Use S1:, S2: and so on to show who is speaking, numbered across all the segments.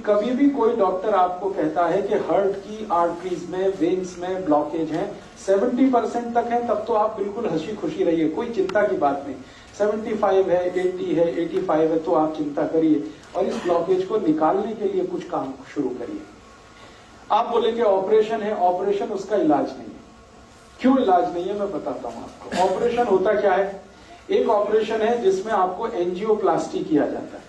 S1: कभी भी कोई डॉक्टर आपको कहता है कि हार्ट की आर्टरीज में, वेन्स में ब्लॉकेज है, 70% तक है, तब तो आप बिल्कुल हंसी खुशी रहिए, कोई चिंता की बात नहीं। 75 है, 80 है, 85 है, तो आप चिंता करिए और इस ब्लॉकेज को निकालने के लिए कुछ काम शुरू करिए। आप बोलेंगे ऑपरेशन है, ऑपरेशन उसका इलाज नहीं है। क्यों इलाज नहीं है मैं बताता हूं आपको। ऑपरेशन होता क्या है? एक ऑपरेशन है जिसमें आपको एंजियोप्लास्टी किया जाता है।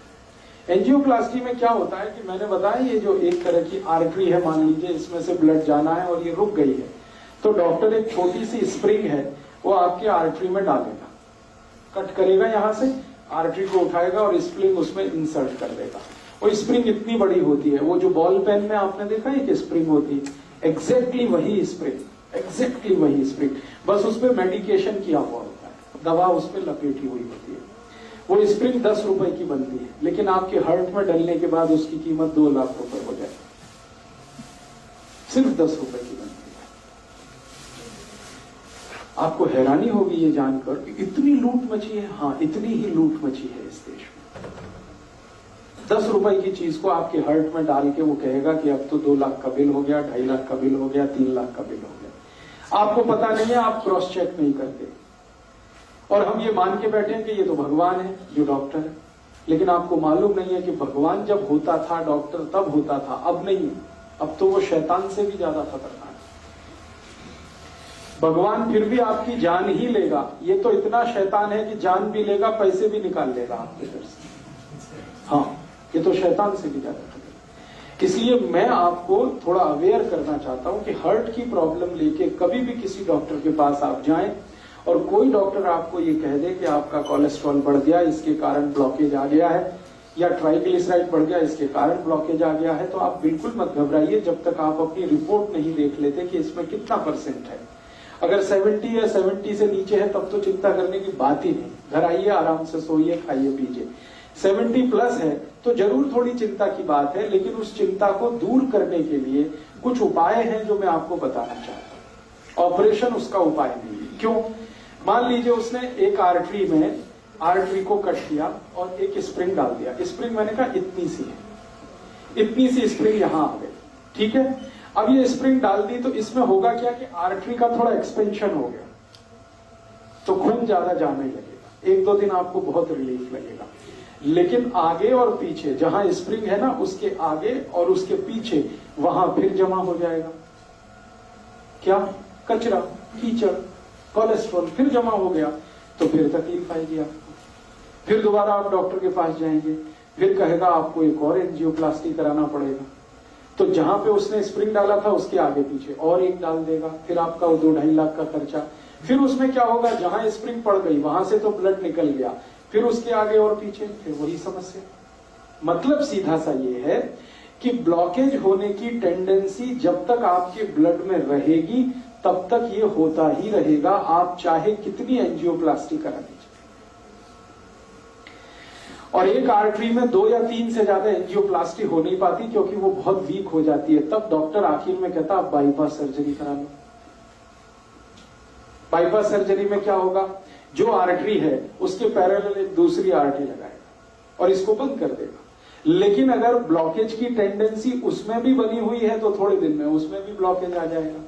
S1: एंजियोप्लास्टी में क्या होता है कि मैंने बताया ये जो एक तरह की आर्टरी है, मान लीजिए इसमें से ब्लड जाना है और ये रुक गई है, तो डॉक्टर एक छोटी सी स्प्रिंग है वो आपके आर्टरी में डालेगा, कट करेगा, यहां से आर्टरी को उठाएगा और स्प्रिंग उसमें इंसर्ट कर देगा। वो स्प्रिंग इतनी बड़ी होती है, वो जो बॉल पेन में आपने देखा है कि स्प्रिंग होती है, एग्जैक्टली वही स्प्रिंग, एग्जैक्टली वही स्प्रिंग, बस उसपे मेडिकेशन किया हुआ होता है, दवा उस पर लपेटी हुई होती है। वो स्प्रिंग 10 रुपए की बनती है, लेकिन आपके हार्ट में डलने के बाद उसकी कीमत 2 लाख रुपए हो जाए, सिर्फ 10 रुपए की बनती है। आपको हैरानी होगी ये जानकर कि इतनी लूट मची है। हाँ, इतनी ही लूट मची है इस देश में। 10 रुपए की चीज को आपके हार्ट में डाल के वो कहेगा कि अब तो 2 लाख का बिल हो गया, 2.5 लाख का बिल हो गया, 3 लाख का बिल हो गया। आपको पता नहीं है, आप क्रॉस चेक नहीं करते और हम ये मान के बैठे हैं कि ये तो भगवान है जो डॉक्टर है, लेकिन आपको मालूम नहीं है कि भगवान जब होता था डॉक्टर तब होता था, अब नहीं है। अब तो वो शैतान से भी ज्यादा खतरनाक है। भगवान फिर भी आपकी जान ही लेगा, ये तो इतना शैतान है कि जान भी लेगा, पैसे भी निकाल लेगा आपके घर से। हाँ, ये तो शैतान से भी ज्यादा खतरनाक। इसलिए मैं आपको थोड़ा अवेयर करना चाहता हूं कि हार्ट की प्रॉब्लम लेके कभी भी किसी डॉक्टर के पास आप जाएं और कोई डॉक्टर आपको ये कह दे कि आपका कोलेस्ट्रॉल बढ़ गया, इसके कारण ब्लॉकेज आ गया है, या ट्राइग्लिसराइड बढ़ गया, इसके कारण ब्लॉकेज आ गया है, तो आप बिल्कुल मत घबराइए जब तक आप अपनी रिपोर्ट नहीं देख लेते कि इसमें कितना % है। अगर 70 या 70 से नीचे है तब तो चिंता करने की बात ही नहीं, घर आइए, आराम से सोइए, खाइए पीजिए। 70+ है तो जरूर थोड़ी चिंता की बात है, लेकिन उस चिंता को दूर करने के लिए कुछ उपाय हैं जो मैं आपको बताना चाहता हूं। ऑपरेशन उसका उपाय नहीं है। क्यों? मान लीजिए उसने एक आर्टरी को कट किया और एक स्प्रिंग डाल दिया। स्प्रिंग मैंने कहा इतनी सी है, इतनी सी स्प्रिंग यहां आ गई, ठीक है। अब ये स्प्रिंग डाल दी तो इसमें होगा क्या कि आर्टरी का थोड़ा एक्सपेंशन हो गया, तो खून ज्यादा जाने लगेगा। 1-2 दिन आपको बहुत रिलीफ लगेगा, लेकिन आगे और पीछे जहां स्प्रिंग है ना, उसके आगे और उसके पीछे वहां फिर जमा हो जाएगा क्या? कचरा, कीचड़, कोलेस्ट्रॉल फिर जमा हो गया, तो फिर तकलीफ आएगी आपको। फिर दोबारा आप डॉक्टर के पास जाएंगे, फिर कहेगा आपको एक और एंजियोप्लास्टी कराना पड़ेगा। तो जहां पे उसने स्प्रिंग डाला था उसके आगे पीछे और एक डाल देगा, फिर आपका 2-2.5 लाख का खर्चा। फिर उसमें क्या होगा, जहां स्प्रिंग पड़ गई वहां से तो ब्लड निकल गया, फिर उसके आगे और पीछे फिर वही समस्या। मतलब सीधा सा ये है कि ब्लॉकेज होने की टेंडेंसी जब तक आपके ब्लड में रहेगी तब तक ये होता ही रहेगा, आप चाहे कितनी एंजियोप्लास्टी करा लीजिए। और एक आर्टरी में 2 या 3 से ज्यादा एंजियोप्लास्टी हो नहीं पाती क्योंकि वो बहुत वीक हो जाती है। तब डॉक्टर आखिर में कहता आप बाईपास सर्जरी करा लो। बाईपास सर्जरी में क्या होगा, जो आर्टरी है उसके पैरेलल एक दूसरी आर्टरी लगाएगा और इसको बंद कर देगा। लेकिन अगर ब्लॉकेज की टेंडेंसी उसमें भी बनी हुई है तो थोड़े दिन में उसमें भी ब्लॉकेज आ जाएगा।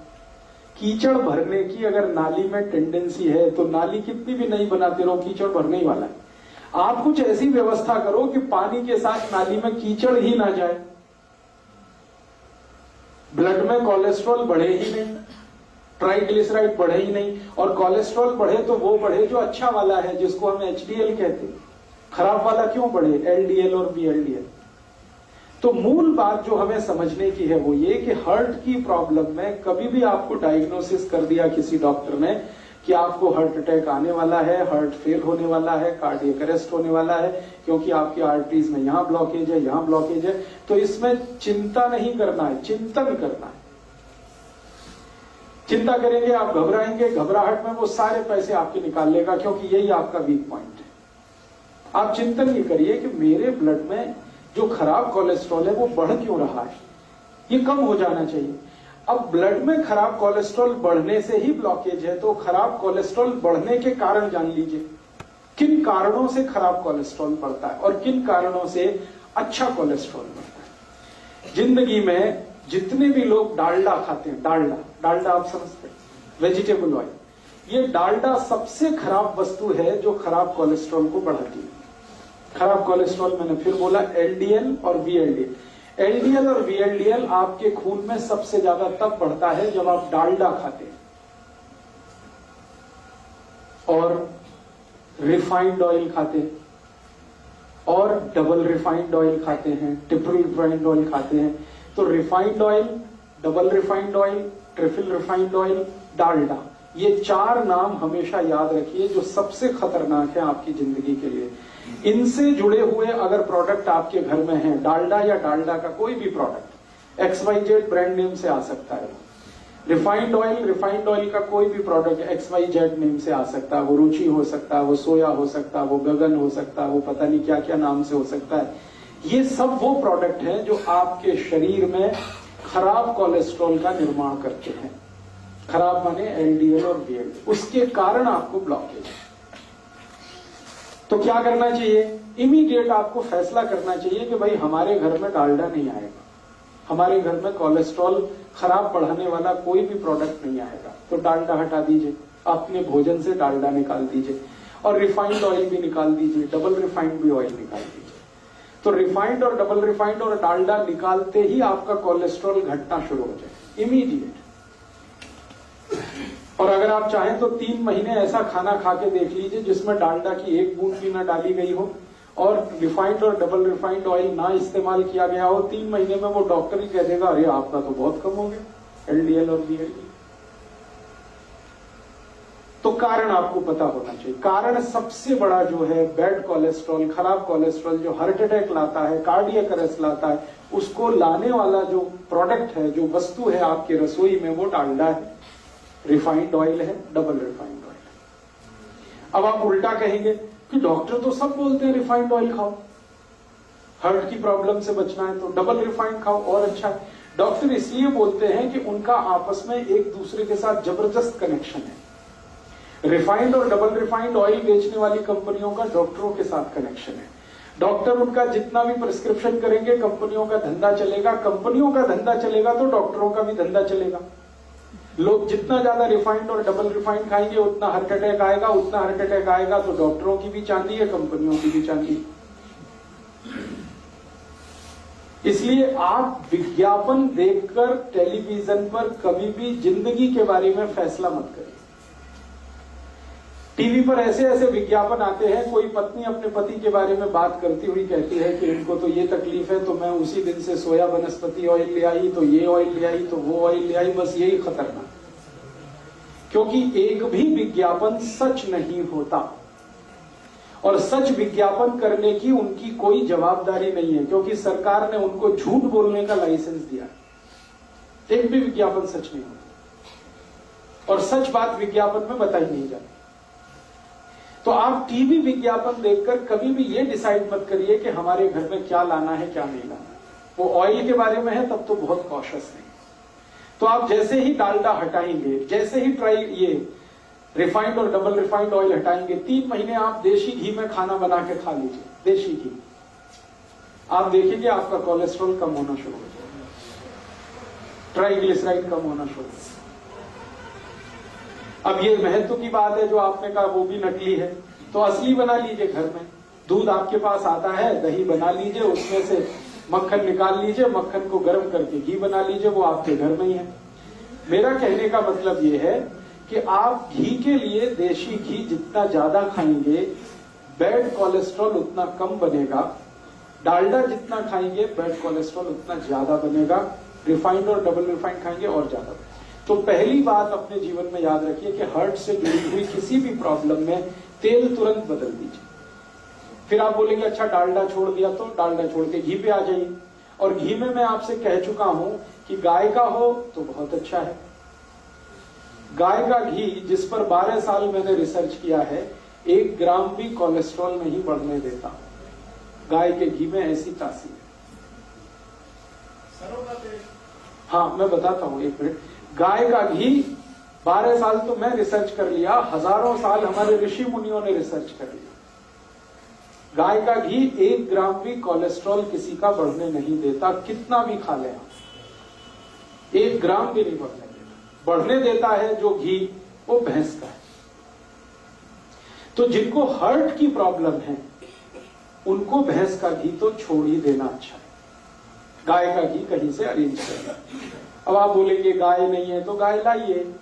S1: कीचड़ भरने की अगर नाली में टेंडेंसी है तो नाली कितनी भी नहीं बनाते रहो, कीचड़ भरने ही वाला है। आप कुछ ऐसी व्यवस्था करो कि पानी के साथ नाली में कीचड़ ही ना जाए, ब्लड में कोलेस्ट्रॉल बढ़े ही नहीं, ट्राइग्लिसराइड बढ़े ही नहीं। और कोलेस्ट्रॉल बढ़े तो वो बढ़े जो अच्छा वाला है, जिसको हम HDL कहते हैं। खराब वाला क्यों बढ़े, LDL और VLDL। तो मूल बात जो हमें समझने की है वो ये कि हार्ट की प्रॉब्लम में कभी भी आपको डायग्नोसिस कर दिया किसी डॉक्टर ने कि आपको हार्ट अटैक आने वाला है, हार्ट फेल होने वाला है, कार्डियक अरेस्ट होने वाला है क्योंकि आपकी आर्टरीज में यहां ब्लॉकेज है, यहां ब्लॉकेज है, तो इसमें चिंता नहीं करना है, चिंतन करना है। चिंता करेंगे आप, घबराएंगे, घबराहट में वो सारे पैसे आपके निकाल लेगा क्योंकि यही आपका वीक पॉइंट है। आप चिंतन ये करिए कि मेरे ब्लड में जो खराब कोलेस्ट्रॉल है वो बढ़ क्यों रहा है, ये कम हो जाना चाहिए। अब ब्लड में खराब कोलेस्ट्रॉल बढ़ने से ही ब्लॉकेज है, तो खराब कोलेस्ट्रॉल बढ़ने के कारण जान लीजिए। किन कारणों से खराब कोलेस्ट्रॉल बढ़ता है और किन कारणों से अच्छा कोलेस्ट्रॉल बढ़ता है। जिंदगी में जितने भी लोग डालडा खाते हैं, डालडा आप समझते हैं, वेजिटेबल ऑयल, ये डालडा सबसे खराब वस्तु है जो खराब कोलेस्ट्रॉल को बढ़ाती है। खराब कोलेस्ट्रॉल मैंने फिर बोला, एलडीएल और वीएलडीएल। एलडीएल और वीएलडीएल आपके खून में सबसे ज्यादा तब बढ़ता है जब आप डालडा खाते हैं और रिफाइंड ऑयल खाते हैं और डबल रिफाइंड ऑयल खाते हैं, ट्रिपल रिफाइंड ऑयल खाते हैं। तो refined oil, double refined oil, triple refined oil, Dalda, ये 4 नाम हमेशा याद रखिए जो सबसे खतरनाक है आपकी जिंदगी के लिए। इनसे जुड़े हुए अगर प्रोडक्ट आपके घर में हैं, डालडा या डालडा का कोई भी प्रोडक्ट, XYZ ब्रांड नेम से आ सकता है। रिफाइंड ऑयल का कोई भी प्रोडक्ट XYZ नेम से आ सकता है। वो रुचि हो सकता है, वो सोया हो सकता है, वो गगन हो सकता है, वो पता नहीं क्या क्या नाम से हो सकता है। ये सब वो प्रोडक्ट हैं जो आपके शरीर में खराब कोलेस्ट्रॉल का निर्माण करते हैं। खराब माने एलडीएल और वीएलडीएल, उसके कारण आपको ब्लॉकेज है। तो क्या करना चाहिए? इमीडिएट आपको फैसला करना चाहिए कि भाई हमारे घर में डालडा नहीं आएगा, हमारे घर में कोलेस्ट्रॉल खराब बढ़ाने वाला कोई भी प्रोडक्ट नहीं आएगा। तो डालडा हटा दीजिए, अपने भोजन से डालडा निकाल दीजिए और रिफाइंड ऑयल भी निकाल दीजिए, डबल रिफाइंड भी ऑयल निकाल दीजिए। तो रिफाइंड और डबल रिफाइंड और डालडा निकालते ही आपका कोलेस्ट्रॉल घटना शुरू हो जाए, इमीडिएट। और अगर आप चाहें तो 3 महीने ऐसा खाना खा के देख लीजिए जिसमें डालडा की 1 बूंद भी ना डाली गई हो और रिफाइंड और डबल रिफाइंड ऑयल ना इस्तेमाल किया गया हो। 3 महीने में वो डॉक्टर ही कह देगा अरे आपका तो बहुत कम हो गया एलडीएल और वीएलडीएल। तो कारण आपको पता होना चाहिए। कारण सबसे बड़ा जो है बैड कोलेस्ट्रॉल, खराब कोलेस्ट्रॉल जो हार्ट अटैक लाता है, कार्डियक अरेस्ट लाता है, उसको लाने वाला जो प्रोडक्ट है, जो वस्तु है आपके रसोई में, वो डालडा है, रिफाइंड ऑयल है, डबल रिफाइंड ऑयल है। अब आप उल्टा कहेंगे कि डॉक्टर तो सब बोलते हैं रिफाइंड ऑयल खाओ, हार्ट की प्रॉब्लम से बचना है तो डबल रिफाइंड खाओ और अच्छा है। डॉक्टर इसलिए बोलते हैं कि उनका आपस में एक दूसरे के साथ जबरदस्त कनेक्शन है। रिफाइंड और डबल रिफाइंड ऑयल बेचने वाली कंपनियों का डॉक्टरों के साथ कनेक्शन है। डॉक्टर उनका जितना भी प्रिस्क्रिप्शन करेंगे, कंपनियों का धंधा चलेगा, कंपनियों का धंधा चलेगा तो डॉक्टरों का भी धंधा चलेगा। लोग जितना ज्यादा रिफाइंड और डबल रिफाइंड खाएंगे उतना हार्ट अटैक आएगा, उतना हार्ट अटैक आएगा तो डॉक्टरों की भी चांदी है, कंपनियों की भी चांदी। इसलिए आप विज्ञापन देखकर टेलीविजन पर कभी भी जिंदगी के बारे में फैसला मत करिए। टीवी पर ऐसे ऐसे विज्ञापन आते हैं, कोई पत्नी अपने पति के बारे में बात करती हुई कहती है कि इनको तो ये तकलीफ है तो मैं उसी दिन से सोया वनस्पति ऑयल ले आई, तो ये ऑयल ले आई, तो वो ऑयल ले आई। बस यही खतरनाक, क्योंकि एक भी विज्ञापन सच नहीं होता और सच विज्ञापन करने की उनकी कोई जवाबदारी नहीं है, क्योंकि सरकार ने उनको झूठ बोलने का लाइसेंस दिया। एक भी विज्ञापन सच नहीं होता और सच बात विज्ञापन में बताई नहीं जाती। तो आप टीवी विज्ञापन देखकर कभी भी ये डिसाइड मत करिए कि हमारे घर में क्या लाना है क्या नहीं लाना है। वो ऑयल के बारे में है तब तो बहुत कॉशियस है। तो आप जैसे ही डालडा हटाएंगे, जैसे ही ये रिफाइंड और डबल रिफाइंड ऑयल हटाएंगे, 3 महीने आप देशी घी में खाना बना के खा लीजिए, देशी घी। आप देखेंगे आपका कोलेस्ट्रॉल कम होना शुरू हो जाएगा, ट्राइग्लिसराइड कम होना शुरू हो जाएगा। अब ये महत्व की बात है जो आपने कहा वो भी नकली है, तो असली बना लीजिए घर में। दूध आपके पास आता है, दही बना लीजिए, उसमें से मक्खन निकाल लीजिए, मक्खन को गर्म करके घी बना लीजिए, वो आपके घर में ही है। मेरा कहने का मतलब ये है कि आप घी के लिए देशी घी जितना ज्यादा खाएंगे बैड कोलेस्ट्रॉल उतना कम बनेगा, डालडा जितना खाएंगे बैड कोलेस्ट्रॉल उतना ज्यादा बनेगा, रिफाइंड और डबल रिफाइंड खाएंगे और ज्यादा। तो पहली बात अपने जीवन में याद रखिए कि हार्ट से जुड़ी हुई किसी भी प्रॉब्लम में तेल तुरंत बदल दीजिए। फिर आप बोलेंगे अच्छा डालडा छोड़ दिया, तो डालडा छोड़ के घी पे आ जाइए। और घी में मैं आपसे कह चुका हूं कि गाय का हो तो बहुत अच्छा है। गाय का घी जिस पर 12 साल मैंने रिसर्च किया है, 1 ग्राम भी कोलेस्ट्रॉल नहीं बढ़ने देता। गाय के घी में ऐसी तासीर है। हाँ मैं बताता हूं, 1 मिनट। गाय का घी 12 साल तो मैं रिसर्च कर लिया, हजारों साल हमारे ऋषि मुनियों ने रिसर्च कर लिया। गाय का घी 1 ग्राम भी कोलेस्ट्रॉल किसी का बढ़ने नहीं देता, कितना भी खा लें आप, 1 ग्राम भी नहीं बढ़ने देता। बढ़ने देता है जो घी वो भैंस का है। तो जिनको हार्ट की प्रॉब्लम है उनको भैंस का घी तो छोड़ ही देना अच्छा है, गाय का घी कहीं से अरेंज करना। अब आप बोलेंगे गाय नहीं है तो गाय लाइए,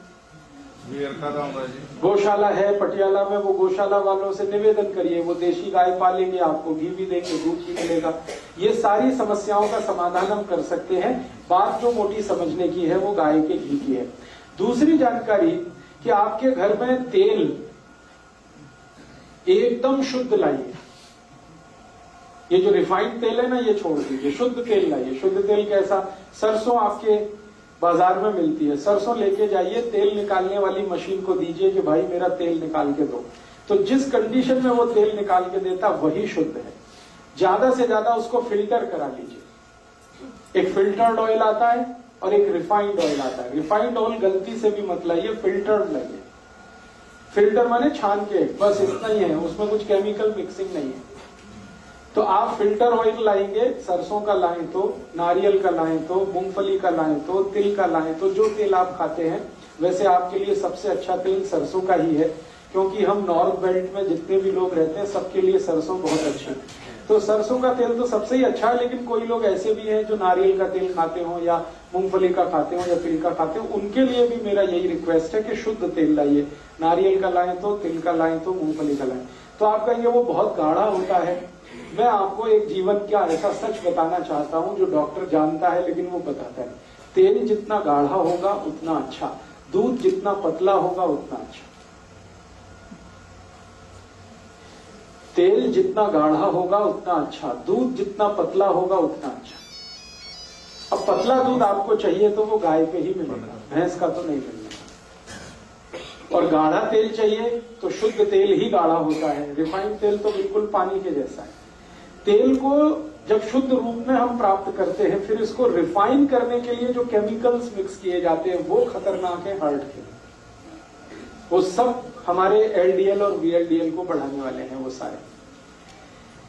S1: गौशाला है पटियाला में, वो गौशाला वालों से निवेदन करिए, वो देशी गाय पालेंगे, आपको घी भी देंगे, दूध भी मिलेगा। ये सारी समस्याओं का समाधान हम कर सकते हैं। बात जो मोटी समझने की है वो गाय के घी की है। दूसरी जानकारी कि आपके घर में तेल एकदम शुद्ध लाइए। ये जो रिफाइंड तेल है ना ये छोड़ दीजिए, शुद्ध तेल लाइए। शुद्ध तेल कैसा? सरसों आपके बाजार में मिलती है, सरसों लेके जाइए, तेल निकालने वाली मशीन को दीजिए कि भाई मेरा तेल निकाल के दो। तो जिस कंडीशन में वो तेल निकाल के देता वही शुद्ध है। ज्यादा से ज्यादा उसको फिल्टर करा लीजिए। एक फिल्टर्ड ऑयल आता है और एक रिफाइंड ऑयल आता है। रिफाइंड ऑयल गलती से भी मत लाइए, फिल्टर्ड लाइए। फिल्टर माने छान के, बस इतना ही है, उसमें कुछ केमिकल मिक्सिंग नहीं है। तो आप फिल्टर ऑयल लाएंगे, सरसों का लाएं तो, नारियल का लाएं तो, मूंगफली का लाएं तो, तिल का लाएं तो, जो तेल आप खाते हैं। वैसे आपके लिए सबसे अच्छा तेल सरसों का ही है, क्योंकि हम नॉर्थ बेल्ट में जितने भी लोग रहते हैं सबके लिए सरसों बहुत अच्छी है। तो सरसों का तेल तो सबसे ही अच्छा है, लेकिन कोई लोग ऐसे भी हैं जो नारियल का तेल खाते हो या मूंगफली का खाते हो या तिल का खाते हो, उनके लिए भी मेरा यही रिक्वेस्ट है कि शुद्ध तेल लाइए। नारियल का लाएं तो, तिल का लाएं तो, मूंगफली का लाएं तो। आप कहेंगे वो बहुत गाढ़ा होता है। मैं आपको एक जीवन का ऐसा सच बताना चाहता हूं जो डॉक्टर जानता है लेकिन वो बताता है। तेल जितना गाढ़ा होगा उतना अच्छा, दूध जितना पतला होगा उतना अच्छा। तेल जितना गाढ़ा होगा उतना अच्छा, दूध जितना पतला होगा उतना अच्छा। अब पतला दूध आपको चाहिए तो वो गाय पे ही मिलेगा, भैंस का तो नहीं मिलेगा। और गाढ़ा तेल चाहिए तो शुद्ध तेल ही गाढ़ा होता है, रिफाइंड तेल तो बिल्कुल पानी के जैसा है। तेल को जब शुद्ध रूप में हम प्राप्त करते हैं, फिर इसको रिफाइन करने के लिए जो केमिकल्स मिक्स किए जाते हैं वो खतरनाक है हार्ट के लिए। वो सब हमारे एलडीएल और वीएलडीएल को बढ़ाने वाले हैं वो सारे।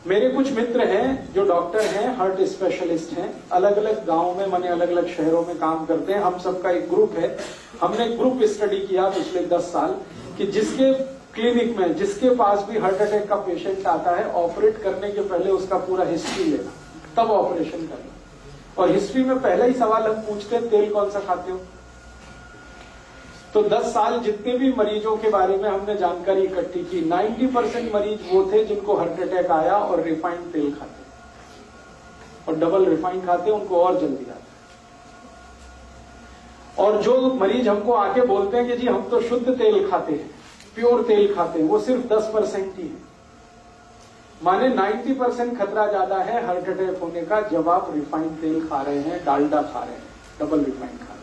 S1: मेरे कुछ मित्र हैं जो डॉक्टर हैं, हार्ट स्पेशलिस्ट हैं, अलग अलग गांव में, माने अलग अलग शहरों में काम करते हैं। हम सबका एक ग्रुप है। हमने ग्रुप स्टडी किया पिछले 10 साल कि जिसके क्लिनिक में, जिसके पास भी हार्ट अटैक का पेशेंट आता है, ऑपरेट करने के पहले उसका पूरा हिस्ट्री लेना, तब ऑपरेशन करना। और हिस्ट्री में पहला ही सवाल हम पूछते हैं, तेल कौन सा खाते हो? तो 10 साल जितने भी मरीजों के बारे में हमने जानकारी इकट्ठी की, 90% मरीज वो थे जिनको हार्ट अटैक आया और रिफाइंड तेल खाते, और डबल रिफाइंड खाते, उनको और जल्दी आता। और जो मरीज हमको आके बोलते हैं कि जी हम तो शुद्ध तेल खाते हैं, प्योर तेल खाते हैं, वो सिर्फ 10% ही है। माने 90% खतरा ज्यादा है हार्ट अटैक होने का जब आप रिफाइंड तेल खा रहे हैं, डालडा खा रहे हैं, डबल रिफाइंड खा रहे हैं।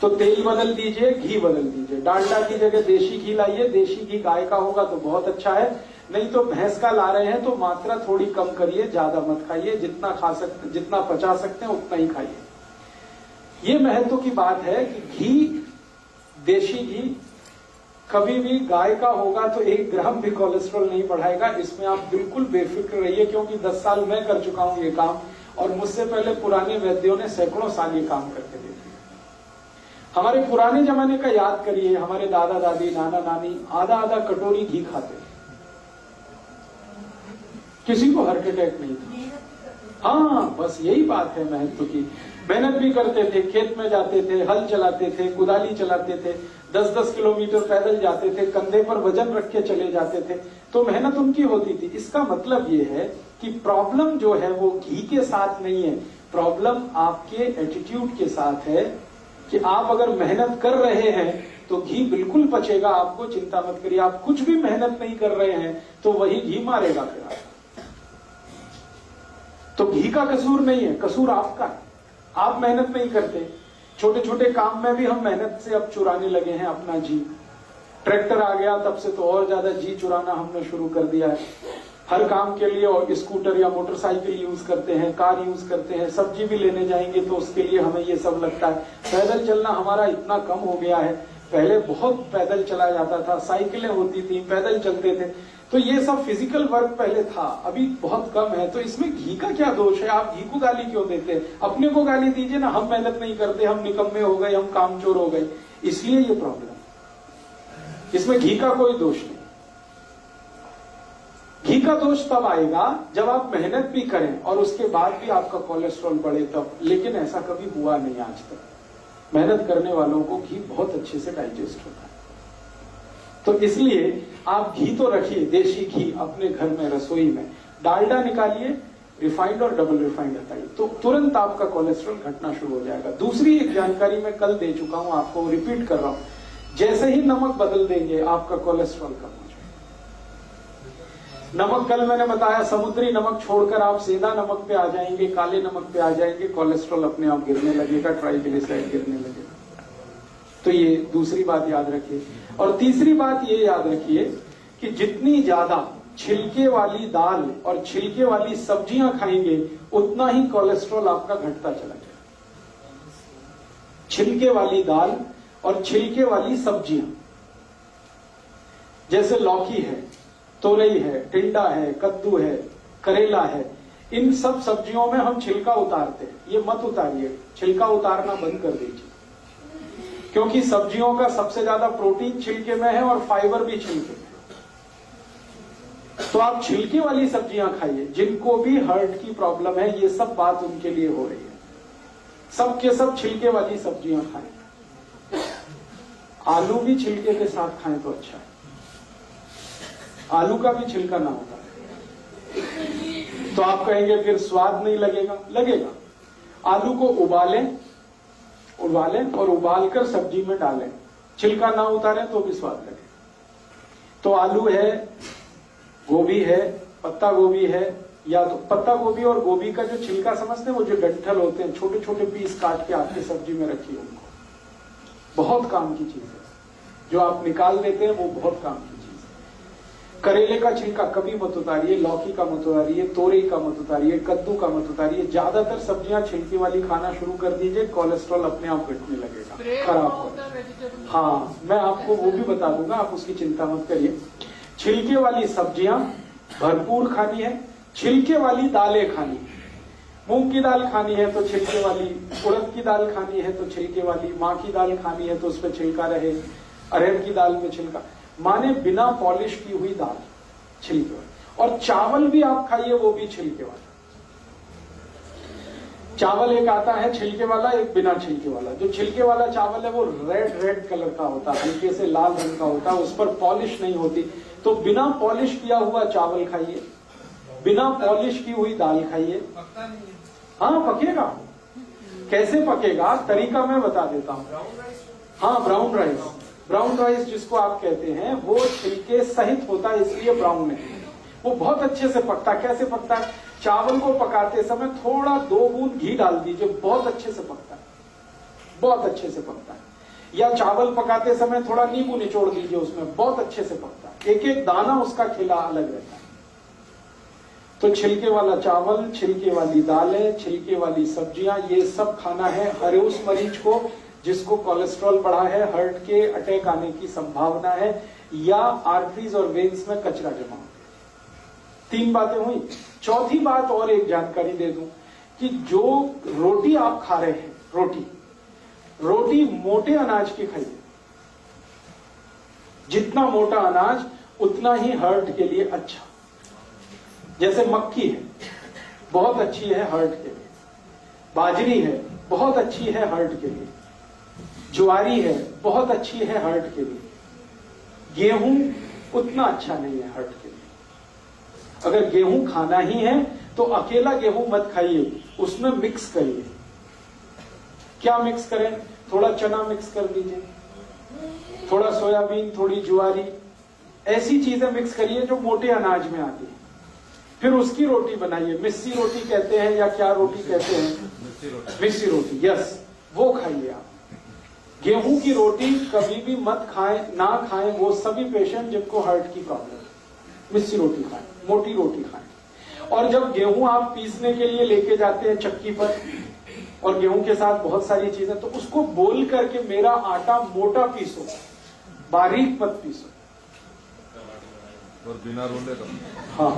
S1: तो तेल बदल दीजिए, घी बदल दीजिए। डालडा की जगह देशी घी लाइए। देशी घी गाय का होगा तो बहुत अच्छा है, नहीं तो भैंस का ला रहे हैं तो मात्रा थोड़ी कम करिए, ज्यादा मत खाइए। जितना खा सकते, जितना पचा सकते हैं उतना ही खाइए। ये महत्व की बात है कि घी, देशी घी कभी भी गाय का होगा तो 1 ग्राम भी कोलेस्ट्रॉल नहीं बढ़ाएगा। इसमें आप बिल्कुल बेफिक्र रहिए, क्योंकि 10 साल मैं कर चुका हूं ये काम, और मुझसे पहले पुराने वैद्यों ने सैकड़ों साल ये काम करके देखे। हमारे पुराने जमाने का याद करिए, हमारे दादा दादी, नाना नानी आधा आधा कटोरी घी खाते, किसी को हार्ट अटैक नहीं था। हाँ, बस यही बात है महत्व की। मेहनत भी करते थे, खेत में जाते थे, हल चलाते थे, कुदाली चलाते थे, 10-10 किलोमीटर पैदल जाते थे, कंधे पर वजन रख के चले जाते थे, तो मेहनत उनकी होती थी। इसका मतलब ये है कि प्रॉब्लम जो है वो घी के साथ नहीं है, प्रॉब्लम आपके एटीट्यूड के साथ है कि आप अगर मेहनत कर रहे हैं तो घी बिल्कुल पचेगा, आपको चिंता मत करिए। आप कुछ भी मेहनत नहीं कर रहे हैं तो वही घी मारेगा फिर आपको। तो घी का कसूर नहीं है, कसूर आपका है। आप मेहनत नहीं करते। छोटे छोटे काम में भी हम मेहनत से अब चुराने लगे हैं अपना जी। ट्रैक्टर आ गया तब से तो और ज्यादा जी चुराना हमने शुरू कर दिया है। हर काम के लिए और स्कूटर या मोटरसाइकिल यूज करते हैं, कार यूज करते हैं। सब्जी भी लेने जाएंगे तो उसके लिए हमें ये सब लगता है। पैदल चलना हमारा इतना कम हो गया है, पहले बहुत पैदल चला जाता था, साइकिलें होती थी, पैदल चलते थे। तो ये सब फिजिकल वर्क पहले था, अभी बहुत कम है। तो इसमें घी का क्या दोष है? आप घी को गाली क्यों देते हैं? अपने को गाली दीजिए ना, हम मेहनत नहीं करते, हम निकम्मे हो गए, हम कामचोर हो गए, इसलिए ये प्रॉब्लम। इसमें घी का कोई दोष नहीं। घी का दोष तब आएगा जब आप मेहनत भी करें और उसके बाद भी आपका कोलेस्ट्रॉल बढ़े तब, लेकिन ऐसा कभी हुआ नहीं आज तक। मेहनत करने वालों को घी बहुत अच्छे से डाइजेस्ट होता है। तो इसलिए आप घी तो रखिए, देशी घी अपने घर में, रसोई में। डालडा निकालिए, रिफाइंड और डबल रिफाइंड हटाइए, तो तुरंत आपका कोलेस्ट्रॉल घटना शुरू हो जाएगा। दूसरी एक जानकारी मैं कल दे चुका हूं, आपको रिपीट कर रहा हूं। जैसे ही नमक बदल देंगे आपका कोलेस्ट्रॉल कम हो जाएगा। नमक कल मैंने बताया, समुद्री नमक छोड़कर आप सीधा नमक पे आ जाएंगे, काले नमक पे आ जाएंगे, कोलेस्ट्रॉल अपने आप गिरने लगेगा, ट्राइग्लिसराइड गिरने लगेगा। तो ये दूसरी बात याद रखिए। और तीसरी बात ये याद रखिए कि जितनी ज्यादा छिलके वाली दाल और छिलके वाली सब्जियां खाएंगे उतना ही कोलेस्ट्रॉल आपका घटता चला जाएगा। छिलके वाली दाल और छिलके वाली सब्जियां, जैसे लौकी है, तोरई है, टिंडा है, कद्दू है, करेला है, इन सब सब्जियों में हम छिलका उतारते हैं। ये मत उतारिए, छिलका उतारना बंद कर दीजिए, क्योंकि सब्जियों का सबसे ज्यादा प्रोटीन छिलके में है और फाइबर भी छिलके में। तो आप छिलके वाली सब्जियां खाइए। जिनको भी हार्ट की प्रॉब्लम है, ये सब बात उनके लिए हो रही है, सब के सब छिलके वाली सब्जियां खाएं। आलू भी छिलके के साथ खाएं तो अच्छा है, आलू का भी छिलका ना होता है। तो आप कहेंगे फिर स्वाद नहीं लगेगा, लगेगा। आलू को उबालें और उबालकर सब्जी में डालें, छिलका ना उतारें तो भी स्वाद लगे। तो आलू है, गोभी है, पत्ता गोभी है, या तो पत्ता गोभी और गोभी का जो छिलका समझते हैं, वो जो डंठल होते हैं, छोटे छोटे पीस काट के आपकी सब्जी में रखिए। उनको बहुत काम की चीज है, जो आप निकाल देते हैं वो बहुत काम की चीज है। करेले का छिलका कभी मत उतारिए, लौकी का मत उतारिए, तोरई का मत उतारिए, कद्दू का मत उतारिए। ज्यादातर सब्जियां छिलके वाली खाना शुरू कर दीजिए, कोलेस्ट्रॉल अपने आप घटने लगेगा, खराब होगा। हाँ, मैं आपको वो भी बता दूंगा, आप उसकी चिंता मत करिए। छिलके वाली सब्जियां भरपूर खानी है, छिलके वाली दालें खानी है। मूंग की दाल खानी है तो छिलके वाली, उड़द की दाल खानी है तो छिलके वाली, माँ की दाल खानी है तो उस पर छिलका रहे, अरहर की दाल में छिलका, माने बिना पॉलिश की हुई दाल छिलके वाली। और चावल भी आप खाइए, वो भी छिलके वाला। चावल एक आता है छिलके वाला, एक बिना छिलके वाला। जो छिलके वाला चावल है वो रेड कलर का होता है, हल्के से लाल रंग का होता है, उस पर पॉलिश नहीं होती। तो बिना पॉलिश किया हुआ चावल खाइए, बिना पॉलिश की हुई दाल खाइए। हाँ, पकेगा। कैसे पकेगा, तरीका मैं बता देता हूँ। हाँ, ब्राउन राइस, ब्राउन राइस जिसको आप कहते हैं, वो छिलके सहित होता है, इसलिए ब्राउन है। वो बहुत अच्छे से पकता है। कैसे पकता है? चावल को पकाते समय थोड़ा 2 बूंद घी डाल दीजिए, बहुत अच्छे से पकता है, बहुत अच्छे से पकता है। या चावल पकाते समय थोड़ा नींबू निचोड़ दीजिए उसमें, बहुत अच्छे से पकता है। एक एक दाना उसका खिला अलग रहता है। तो छिलके वाला चावल, छिलके वाली दालें, छिलके वाली सब्जियां, ये सब खाना है हर उस मरीज को जिसको कोलेस्ट्रॉल बढ़ा है, हार्ट के अटैक आने की संभावना है, या आर्टरीज और वेन्स में कचरा जमा हो। 3 बातें हुई। चौथी बात और एक जानकारी दे दूं कि जो रोटी आप खा रहे हैं, रोटी मोटे अनाज की खाइए। जितना मोटा अनाज उतना ही हार्ट के लिए अच्छा। जैसे मक्की है, बहुत अच्छी है हार्ट के लिए। बाजरी है, बहुत अच्छी है हार्ट के लिए। ज्वारी है, बहुत अच्छी है हार्ट के लिए। गेहूं उतना अच्छा नहीं है हार्ट के लिए। अगर गेहूं खाना ही है तो अकेला गेहूं मत खाइए, उसमें मिक्स करिए। क्या मिक्स करें? थोड़ा चना मिक्स कर दीजिए, थोड़ा सोयाबीन, थोड़ी ज्वारी, ऐसी चीजें मिक्स करिए जो मोटे अनाज में आती है। फिर उसकी रोटी बनाइए। मिस्सी रोटी कहते हैं या क्या रोटी कहते हैं? मिस्सी रोटी, यस, वो खाइए आप। गेहूं की रोटी कभी भी मत खाएं, ना खाएं वो सभी पेशेंट जिनको हार्ट की प्रॉब्लम है। मिस्सी रोटी खाएं, मोटी रोटी खाएं। और जब गेहूं आप पीसने के लिए लेके जाते हैं चक्की पर, और गेहूं के साथ बहुत सारी चीजें, तो उसको बोल करके मेरा आटा मोटा पीसो, बारीक मत पीसो।
S2: और बिना रोले का।
S1: हाँ,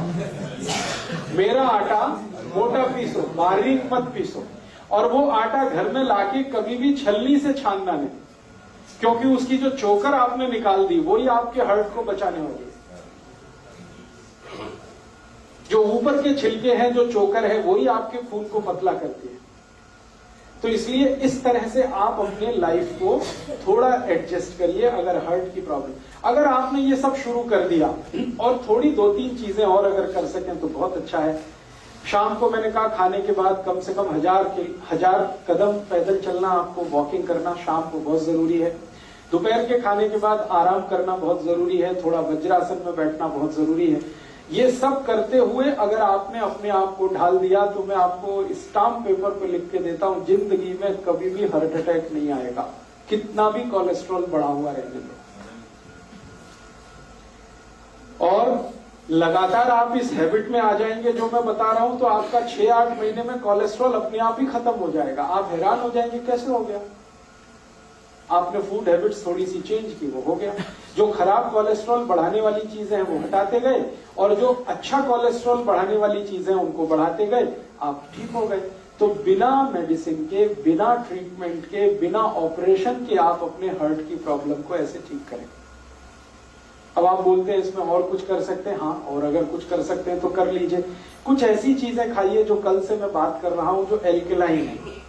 S1: मेरा आटा मोटा पीसो, बारीक मत पीसो, और वो आटा घर में लाके कभी भी छलनी से छानना नहीं, क्योंकि उसकी जो चोकर आपने निकाल दी वही आपके हर्ट को बचाने वाली है। जो ऊपर के छिलके हैं, जो चोकर है, वही आपके खून को पतला करती है। तो इसलिए इस तरह से आप अपने लाइफ को थोड़ा एडजस्ट करिए। अगर हर्ट की प्रॉब्लम, अगर आपने ये सब शुरू कर दिया और थोड़ी 2-3 चीजें और अगर कर सकें तो बहुत अच्छा है। शाम को मैंने कहा खाने के बाद कम से कम 1000 कदम पैदल चलना, आपको वॉकिंग करना शाम को बहुत जरूरी है। दोपहर के खाने के बाद आराम करना बहुत जरूरी है, थोड़ा वज्रासन में बैठना बहुत जरूरी है। ये सब करते हुए अगर आपने अपने आप को ढाल दिया तो मैं आपको स्टाम्प पेपर पर लिख के देता हूं, जिंदगी में कभी भी हार्ट अटैक नहीं आएगा, कितना भी कोलेस्ट्रॉल बढ़ा हुआ रहने दो। और लगातार आप इस हैबिट में आ जाएंगे जो मैं बता रहा हूं, तो आपका 6-8 महीने में कोलेस्ट्रॉल अपने आप ही खत्म हो जाएगा। आप हैरान हो जाएंगे कैसे हो गया, आपने फूड हैबिट्स थोड़ी सी चेंज की, वो हो गया। जो खराब कोलेस्ट्रॉल बढ़ाने वाली चीजें हैं वो हटाते गए, और जो अच्छा कोलेस्ट्रॉल बढ़ाने वाली चीजें उनको बढ़ाते गए, आप ठीक हो गए। तो बिना मेडिसिन के, बिना ट्रीटमेंट के, बिना ऑपरेशन के आप अपने हार्ट की प्रॉब्लम को ऐसे ठीक करें। अब आप बोलते हैं इसमें और कुछ कर सकते हैं, हाँ, और अगर कुछ कर सकते हैं तो कर लीजिए। कुछ ऐसी चीजें खाइए जो कल से मैं बात कर रहा हूं, जो एल्कलाइन है।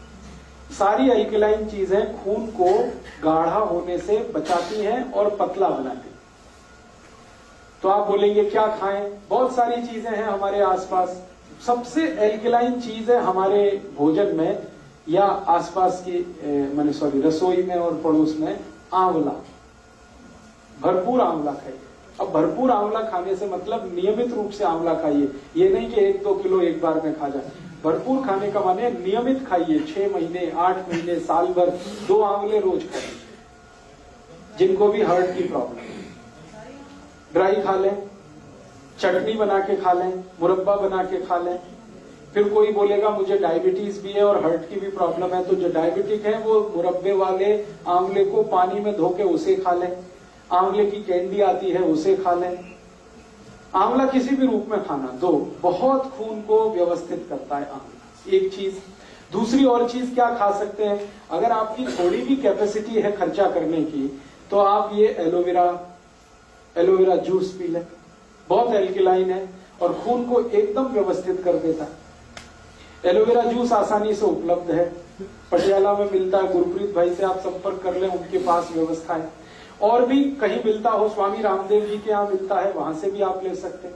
S1: सारी एल्कलाइन चीजें खून को गाढ़ा होने से बचाती हैं और पतला बनाती। तो आप बोलेंगे क्या खाएं, बहुत सारी चीजें हैं हमारे आसपास। सबसे एल्कलाइन चीज है हमारे भोजन में या आसपास की रसोई में और पड़ोस में, आंवला। भरपूर आंवला खाइए। अब भरपूर आंवला खाने से मतलब नियमित रूप से आंवला खाइए, ये नहीं कि 1-2 किलो एक बार में खा जाए। भरपूर खाने का माने नियमित खाइए, 6 महीने, 8 महीने, साल भर 2 आंवले रोज खाइए। जिनको भी हार्ट की प्रॉब्लम है, ड्राई खा लें, चटनी बना के खा लें, मुरब्बा बना के खा लें। फिर कोई बोलेगा मुझे डायबिटीज भी है और हार्ट की भी प्रॉब्लम है, तो जो डायबिटिक है वो मुरब्बे वाले आंवले को पानी में धो के उसे खा लें। आंवले की कैंडी आती है उसे खा लें। आंवला किसी भी रूप में खाना, दो बहुत खून को व्यवस्थित करता है आंवला, एक चीज। दूसरी और चीज क्या खा सकते हैं, अगर आपकी थोड़ी भी कैपेसिटी है खर्चा करने की, तो आप ये एलोवेरा जूस पी लें। बहुत एल्कलाइन है और खून को एकदम व्यवस्थित कर देता है। एलोवेरा जूस आसानी से उपलब्ध है, पटियाला में मिलता है। गुरप्रीत भाई से आप संपर्क कर लें, उनके पास व्यवस्था है। और भी कहीं मिलता हो, स्वामी रामदेव जी के यहाँ मिलता है, वहां से भी आप ले सकते हैं।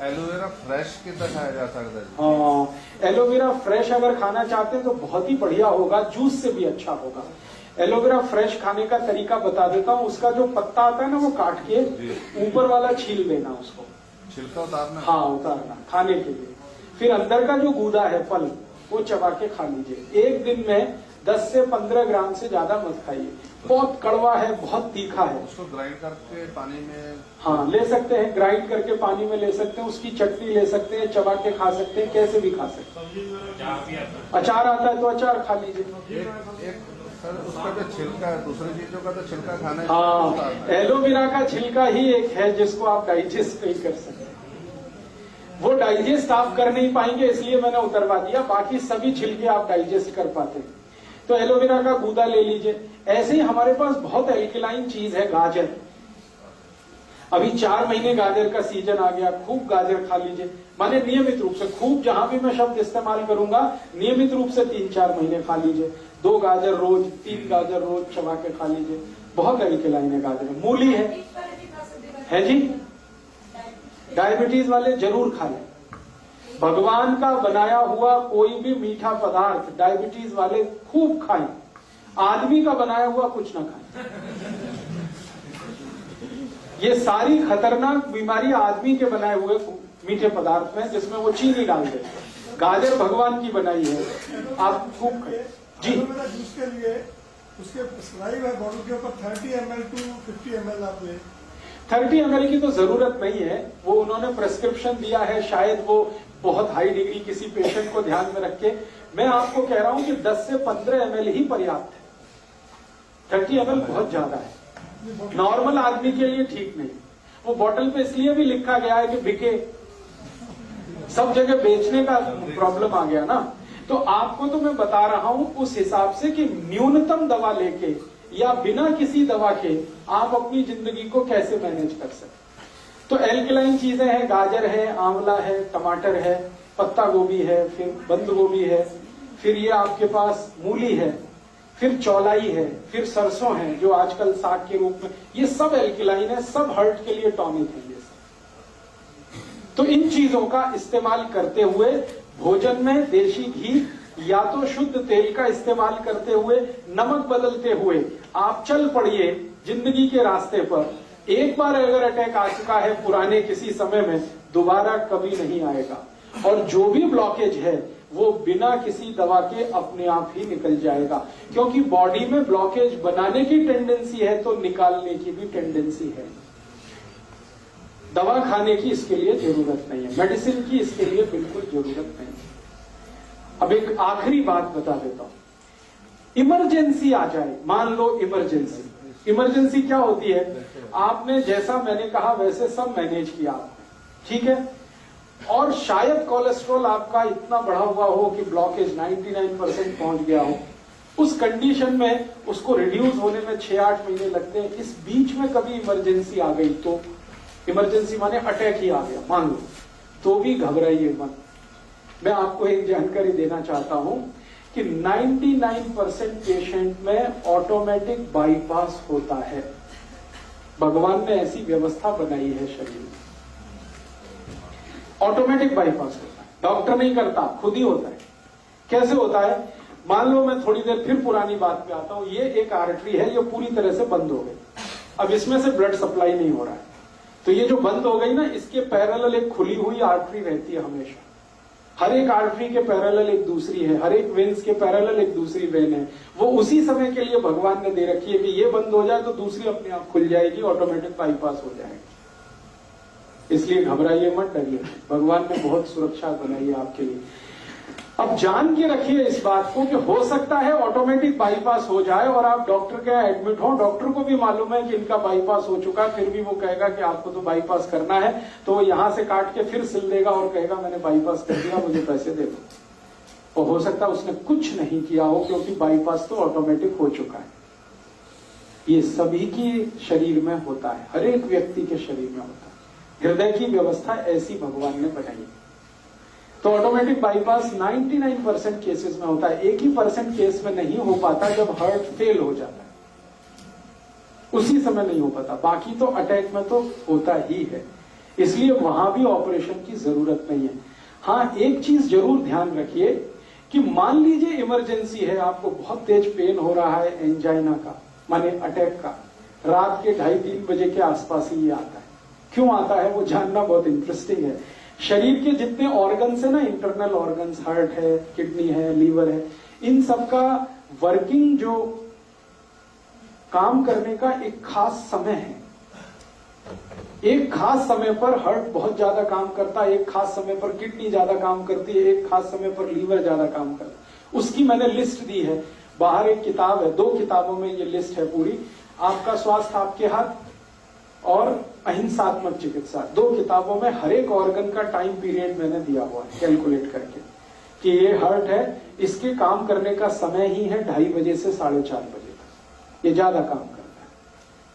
S2: एलोवेरा फ्रेश कितना खाया जा सकता है?
S1: हाँ, एलोवेरा फ्रेश अगर खाना चाहते हैं तो बहुत ही बढ़िया होगा, जूस से भी अच्छा होगा। एलोवेरा फ्रेश खाने का तरीका बता देता हूँ। उसका जो पत्ता आता है ना, वो काट के ऊपर वाला छील लेना, उसको
S2: छिलका उतारना।
S1: हाँ, उतारना खाने के लिए। फिर अंदर का जो गूदा है, फल, वो चबा के खा लीजिए। एक दिन में 10 से 15 ग्राम से ज्यादा मत खाइए। बहुत कड़वा है, बहुत तीखा है।
S2: उसको ग्राइंड करके पानी में,
S1: हाँ, ले सकते हैं, ग्राइंड करके पानी में ले सकते हैं, उसकी चटनी ले सकते हैं, चबा के खा सकते हैं, कैसे भी खा सकते हैं। अचार आता है तो अचार खा लीजिए।
S2: सर उसका जो छिलका है, दूसरी चीजों का तो छिलका खाना है।
S1: हाँ, एलोवेरा का छिलका ही एक है जिसको आप डाइजेस्ट नहीं कर सकते। वो डाइजेस्ट आप कर नहीं पाएंगे, इसलिए मैंने उतरवा दिया। बाकी सभी छिलके आप डाइजेस्ट कर पाते हैं। तो एलोवेरा का गूदा ले लीजिए। ऐसे ही हमारे पास बहुत एल्कलाइन चीज है, गाजर। अभी 4 महीने गाजर का सीजन आ गया, खूब गाजर खा लीजिए। माने नियमित रूप से, खूब जहां भी मैं शब्द इस्तेमाल करूंगा, नियमित रूप से 3-4 महीने खा लीजिए। 2 गाजर रोज, 3 गाजर रोज चबा के खा लीजिए। बहुत एल्कलाइन है गाजर। मूली है जी, डायबिटीज वाले जरूर खा लें। भगवान का बनाया हुआ कोई भी मीठा पदार्थ डायबिटीज वाले खूब खाएं। आदमी का बनाया हुआ कुछ ना खाएं। ये सारी खतरनाक बीमारी आदमी के बनाए हुए मीठे पदार्थ में, जिसमें वो चीनी डाल दे। गाजर भगवान की बनाई है, आप खूब खाएं जी।
S3: जूस के लिए उसके प्रिस्क्राइब है बॉटल के ऊपर 30 ml to 50 ml आप ले।
S1: 30 ml की तो जरूरत नहीं है, वो उन्होंने प्रेस्क्रिप्शन दिया है, शायद वो बहुत हाई डिग्री किसी पेशेंट को ध्यान में रख के। मैं आपको कह रहा हूं कि 10 से 15 ml ही पर्याप्त है। 30 ml बहुत ज्यादा है, नॉर्मल आदमी के लिए ठीक नहीं। वो बॉटल पे इसलिए भी लिखा गया है कि बिके, सब जगह बेचने का प्रॉब्लम आ गया ना। तो आपको तो मैं बता रहा हूं उस हिसाब से कि न्यूनतम दवा लेके या बिना किसी दवा के आप अपनी जिंदगी को कैसे मैनेज कर सकते। तो एल्कलाइन चीजें हैं, गाजर है, आंवला है, टमाटर है, पत्ता गोभी है, फिर बंद गोभी है, फिर ये आपके पास मूली है, फिर चौलाई है, फिर सरसों है जो आजकल साग के रूप में, ये सब एल्कलाइन है, सब हार्ट के लिए टॉनिक है ये सब। तो इन चीजों का इस्तेमाल करते हुए भोजन में देशी घी या तो शुद्ध तेल का इस्तेमाल करते हुए, नमक बदलते हुए आप चल पड़िए जिंदगी के रास्ते पर। एक बार अगर अटैक आ चुका है पुराने किसी समय में, दोबारा कभी नहीं आएगा। और जो भी ब्लॉकेज है वो बिना किसी दवा के अपने आप ही निकल जाएगा, क्योंकि बॉडी में ब्लॉकेज बनाने की टेंडेंसी है तो निकालने की भी टेंडेंसी है। दवा खाने की इसके लिए जरूरत नहीं है, मेडिसिन की इसके लिए बिल्कुल जरूरत नहीं है। अब एक आखिरी बात बता देता हूं, इमरजेंसी आ जाए, मान लो इमरजेंसी। इमरजेंसी क्या होती है? आपने जैसा मैंने कहा वैसे सब मैनेज किया आपने, ठीक है, और शायद कोलेस्ट्रॉल आपका इतना बढ़ा हुआ हो कि ब्लॉकेज 99% पहुंच गया हो। उस कंडीशन में उसको रिड्यूस होने में 6-8 महीने लगते हैं। इस बीच में कभी इमरजेंसी आ गई तो, इमरजेंसी माने अटैक ही आ गया मान लो, तो भी घबराइए मत। मैं आपको एक जानकारी देना चाहता हूं कि 99% पेशेंट में ऑटोमेटिक बाईपास होता है। भगवान ने ऐसी व्यवस्था बनाई है शरीर में, ऑटोमेटिक बाईपास होता है, डॉक्टर नहीं करता, खुद ही होता है। कैसे होता है? मान लो मैं थोड़ी देर फिर पुरानी बात पे आता हूं, ये एक आर्टरी है, ये पूरी तरह से बंद हो गई, अब इसमें से ब्लड सप्लाई नहीं हो रहा है, तो ये जो बंद हो गई ना, इसके पैरेलल एक खुली हुई आर्टरी रहती है हमेशा। हर एक आर्टरी के पैरेलल एक दूसरी है, हर एक वेन्स के पैरेलल एक दूसरी वेन है। वो उसी समय के लिए भगवान ने दे रखी है कि ये बंद हो जाए तो दूसरी अपने आप खुल जाएगी, ऑटोमेटिक बाईपास हो जाएगी। इसलिए घबराइए मत, डरिए, भगवान ने बहुत सुरक्षा बनाई है आपके लिए। अब जान के रखिए इस बात को कि हो सकता है ऑटोमेटिक बाईपास हो जाए और आप डॉक्टर के यहाँ एडमिट हो, डॉक्टर को भी मालूम है कि इनका बाईपास हो चुका, फिर भी वो कहेगा कि आपको तो बाईपास करना है, तो वो यहां से काट के फिर सिल देगा और कहेगा मैंने बाईपास कर दिया, मुझे पैसे दे दो। और हो सकता है उसने कुछ नहीं किया हो, क्योंकि बाईपास तो ऑटोमेटिक हो चुका है। ये सभी के शरीर में होता है, हर एक व्यक्ति के शरीर में होता है। हृदय की व्यवस्था ऐसी भगवान ने बनाई। तो ऑटोमेटिक बाईपास 99% केसेस में होता है। 1% केस में नहीं हो पाता जब हार्ट फेल हो जाता है, उसी समय नहीं हो पाता, बाकी तो अटैक में तो होता ही है। इसलिए वहां भी ऑपरेशन की जरूरत नहीं है। हाँ, एक चीज जरूर ध्यान रखिए कि मान लीजिए इमरजेंसी है, आपको बहुत तेज पेन हो रहा है एंजाइना का, माने अटैक का, रात के 2:30-3 बजे के आसपास ही ये आता है। क्यों आता है वो जानना बहुत इंटरेस्टिंग है। शरीर के जितने ऑर्गन्स है ना, इंटरनल ऑर्गन्स, हार्ट है, किडनी है, लीवर है, इन सबका वर्किंग जो काम करने का एक खास समय है। एक खास समय पर हार्ट बहुत ज्यादा काम करता है, एक खास समय पर किडनी ज्यादा काम करती है, एक खास समय पर लीवर ज्यादा काम करता है। उसकी मैंने लिस्ट दी है, बाहर एक किताब है, 2 किताबों में ये लिस्ट है पूरी। आपका स्वास्थ्य आपके हाथ और अहिंसात्मक चिकित्सा, 2 किताबों में हर एक ऑर्गन का टाइम पीरियड मैंने दिया हुआ है कैलकुलेट करके कि ये हार्ट है, इसके काम करने का समय ही है 2:30 बजे से 4:30 बजे तक। ये ज्यादा काम करता है,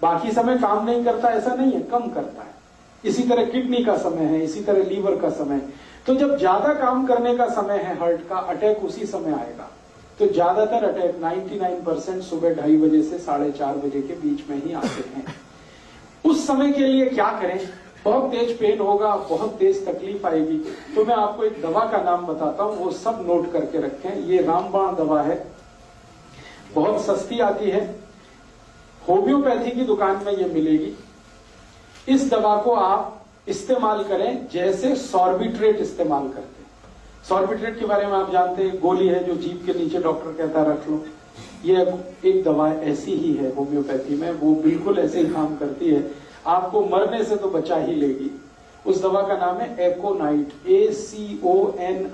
S1: बाकी समय काम नहीं करता ऐसा नहीं है, कम करता है। इसी तरह किडनी का समय है, इसी तरह लीवर का समय। तो जब ज्यादा काम करने का समय है हार्ट का, अटैक उसी समय आएगा। तो ज्यादातर अटैक 99% सुबह 2:30 बजे से 4:30 बजे के बीच में ही आते हैं। उस समय के लिए क्या करें? बहुत तेज पेन होगा, बहुत तेज तकलीफ आएगी, तो मैं आपको एक दवा का नाम बताता हूं, वो सब नोट करके रखें। ये रामबाण दवा है, बहुत सस्ती आती है, होम्योपैथी की दुकान में ये मिलेगी। इस दवा को आप इस्तेमाल करें जैसे सॉर्बिट्रेट इस्तेमाल करते हैं। सॉर्बिट्रेट के बारे में आप जानते हैं, गोली है जो जीभ के नीचे डॉक्टर कहता है रख लो। ये एक दवा ऐसी ही है होम्योपैथी में, वो बिल्कुल ऐसे ही काम करती है, आपको मरने से तो बचा ही लेगी। उस दवा का नाम है एकोनाइट, ACONITE,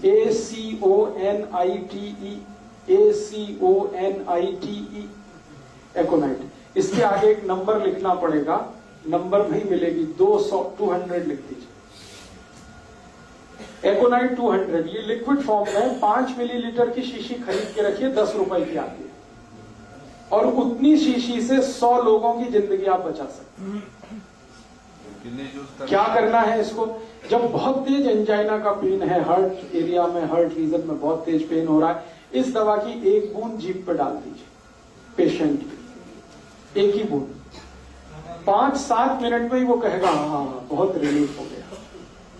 S1: ACONITE, ACONITE, एकोनाइट। इसके आगे एक नंबर लिखना पड़ेगा, नंबर नहीं मिलेगी, 200 लिख दीजिए। एकोनाइट 200, ये लिक्विड फॉर्म में 5 मिलीलीटर की शीशी खरीद के रखिए, 10 रुपए की आती है, और उतनी शीशी से 100 लोगों की जिंदगी आप बचा सकते हैं। क्या करना है इसको, जब बहुत तेज एंजाइना का पेन है, हार्ट एरिया में, हार्ट रीजन में बहुत तेज पेन हो रहा है, इस दवा की एक बूंद जीभ पे डाल दीजिए पेशेंट की, एक ही बूंद। 5-7 मिनट में ही वो कहेगा हाँ बहुत रिलीफ हो गया,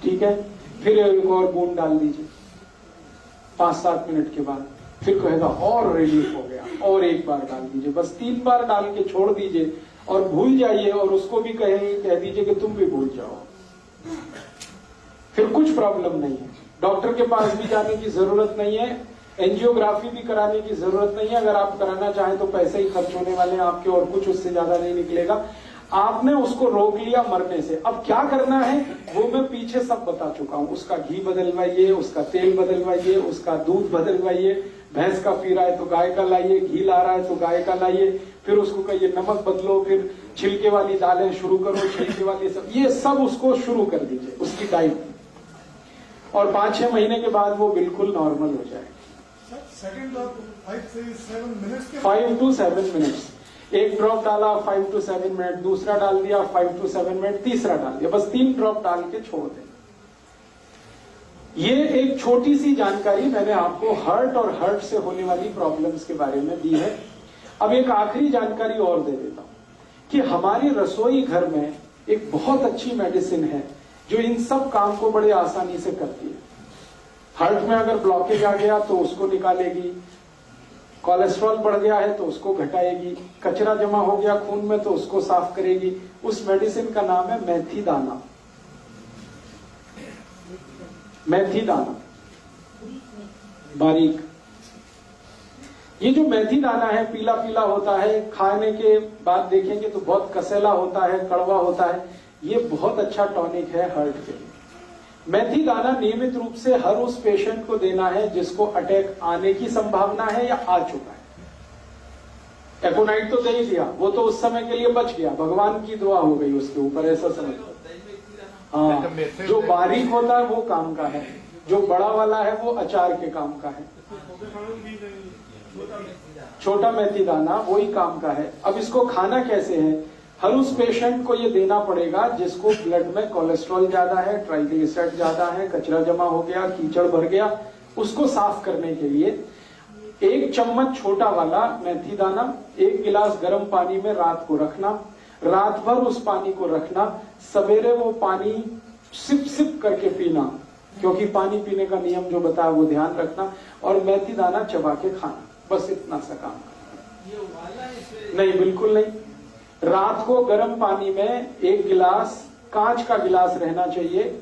S1: ठीक है। फिर एक और बूंद डाल दीजिए 5-7 मिनट के बाद, फिर कहेगा और रिलीफ हो गया, और एक बार डाल दीजिए। बस 3 बार डाल के छोड़ दीजिए और भूल जाइए, और उसको भी कह दीजिए कि तुम भी भूल जाओ, फिर कुछ प्रॉब्लम नहीं है। डॉक्टर के पास भी जाने की जरूरत नहीं है, एंजियोग्राफी भी कराने की जरूरत नहीं है। अगर आप कराना चाहें तो पैसे ही खर्च होने वाले हैं आपके, और कुछ उससे ज्यादा नहीं निकलेगा। आपने उसको रोक लिया मरने से, अब क्या करना है वो मैं पीछे सब बता चुका हूं। उसका घी बदलवाइए, उसका तेल बदलवाइए, उसका दूध बदलवाइए, भैंस का पी रहा है तो गाय का लाइए, घी ला रहा है तो गाय का लाइए, फिर उसको कहिए नमक बदलो, फिर छिलके वाली दालें शुरू करो, छिलके वाली सब, ये सब उसको शुरू कर दीजिए उसकी डाइट, और 5-6 महीने के बाद वो बिल्कुल नॉर्मल हो जाएगा।
S3: सेकंड 5 से 7 मिनट्स के
S1: 5 to 7 मिनट्स, एक ड्रॉप डाला 5 to 7 मिनट, दूसरा डाल दिया 5 to 7 मिनट, तीसरा डाल दिया, बस 3 ड्रॉप डाल के छोड़ दें। ये एक छोटी सी जानकारी मैंने आपको हार्ट और हार्ट से होने वाली प्रॉब्लम्स के बारे में दी है। अब एक आखिरी जानकारी और दे देता हूं कि हमारी रसोई घर में एक बहुत अच्छी मेडिसिन है जो इन सब काम को बड़े आसानी से करती है। हार्ट में अगर ब्लॉकेज आ गया तो उसको निकालेगी, कोलेस्ट्रॉल बढ़ गया है तो उसको घटाएगी, कचरा जमा हो गया खून में तो उसको साफ करेगी। उस मेडिसिन का नाम है मेथी दाना। मेथी दाना बारीक, ये जो मेथी दाना है पीला पीला होता है, खाने के बाद देखेंगे तो बहुत कसेला होता है, कड़वा होता है। ये बहुत अच्छा टॉनिक है हार्ट के लिए। मेथी दाना नियमित रूप से हर उस पेशेंट को देना है जिसको अटैक आने की संभावना है या आ चुका है। एकोनाइट तो दे ही दिया, वो तो उस समय के लिए बच गया, भगवान की दुआ हो गई उसके ऊपर, ऐसा समझ लो। हाँ, जो बारीक होता है वो काम का है, जो बड़ा वाला है वो अचार के काम का है। छोटा मेथी दाना वही काम का है। अब इसको खाना कैसे है, हर उस पेशेंट को ये देना पड़ेगा जिसको ब्लड में कोलेस्ट्रॉल ज्यादा है, ट्राइग्लिसराइड ज्यादा है, कचरा जमा हो गया, कीचड़ भर गया, उसको साफ करने के लिए 1 चम्मच छोटा वाला मेथी दाना 1 गिलास गर्म पानी में रात को रखना, रात भर उस पानी को रखना, सवेरे वो पानी सिप सिप करके पीना, क्योंकि पानी पीने का नियम जो बताया वो ध्यान रखना, और मेथी दाना चबा के खाना, बस इतना सा काम। नहीं, बिल्कुल नहीं। रात को गर्म पानी में 1 गिलास, कांच का गिलास रहना चाहिए,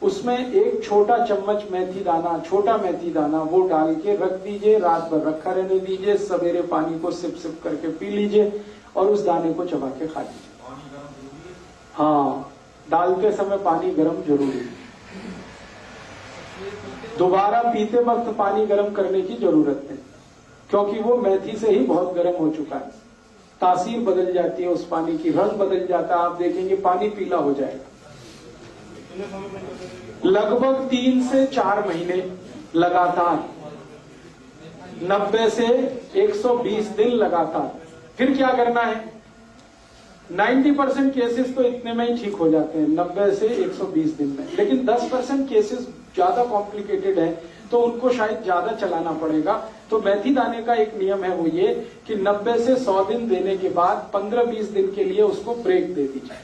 S1: उसमें 1 छोटा चम्मच मेथी दाना, छोटा मेथी दाना वो डाल के रख दीजिए, रात भर रखा रहने दीजिए, सवेरे पानी को सिप सिप करके पी लीजिए और उस दाने को चबा के खा लीजिए। हाँ, डालते समय पानी गर्म जरूरी है। दोबारा पीते वक्त पानी गर्म करने की जरूरत नहीं, क्योंकि वो मेथी से ही बहुत गर्म हो चुका है, तासीर बदल जाती है उस पानी की, रंग बदल जाता है, आप देखेंगे पानी पीला हो जाएगा। लगभग 3 से 4 महीने लगातार, 90 से 120 दिन लगातार। फिर क्या करना है, 90% केसेस तो इतने में ही ठीक हो जाते हैं, 90 से 120 दिन में, लेकिन 10% केसेस ज्यादा कॉम्प्लिकेटेड है तो उनको शायद ज्यादा चलाना पड़ेगा। तो मेथी दाने का एक नियम है, वो ये कि 90 से 100 दिन देने के बाद 15-20 दिन के लिए उसको ब्रेक दे दीजिए,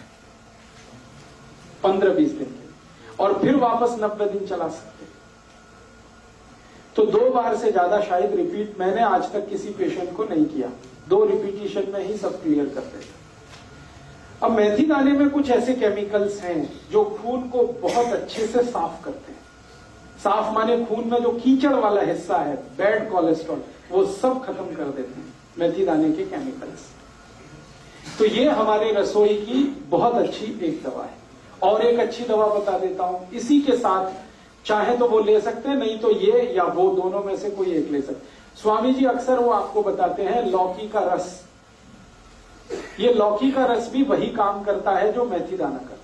S1: 15-20 दिन के लिए, और फिर वापस 90 दिन चला सकते हैं। तो 2 बार से ज्यादा शायद रिपीट मैंने आज तक किसी पेशेंट को नहीं किया, 2 रिपीटिशन में ही सब क्लियर कर देते। अब मेथी दाने में कुछ ऐसे केमिकल्स हैं जो खून को बहुत अच्छे से साफ करते हैं। साफ माने खून में जो कीचड़ वाला हिस्सा है, बैड कोलेस्ट्रॉल, वो सब खत्म कर देते हैं मेथी दाने के केमिकल्स। तो ये हमारे रसोई की बहुत अच्छी एक दवा है। और एक अच्छी दवा बता देता हूं, इसी के साथ चाहे तो वो ले सकते हैं, नहीं तो ये या वो दोनों में से कोई एक ले सकते। स्वामी जी अक्सर वो आपको बताते हैं लौकी का रस, ये लौकी का रस भी वही काम करता है जो मेथी दाना करता है।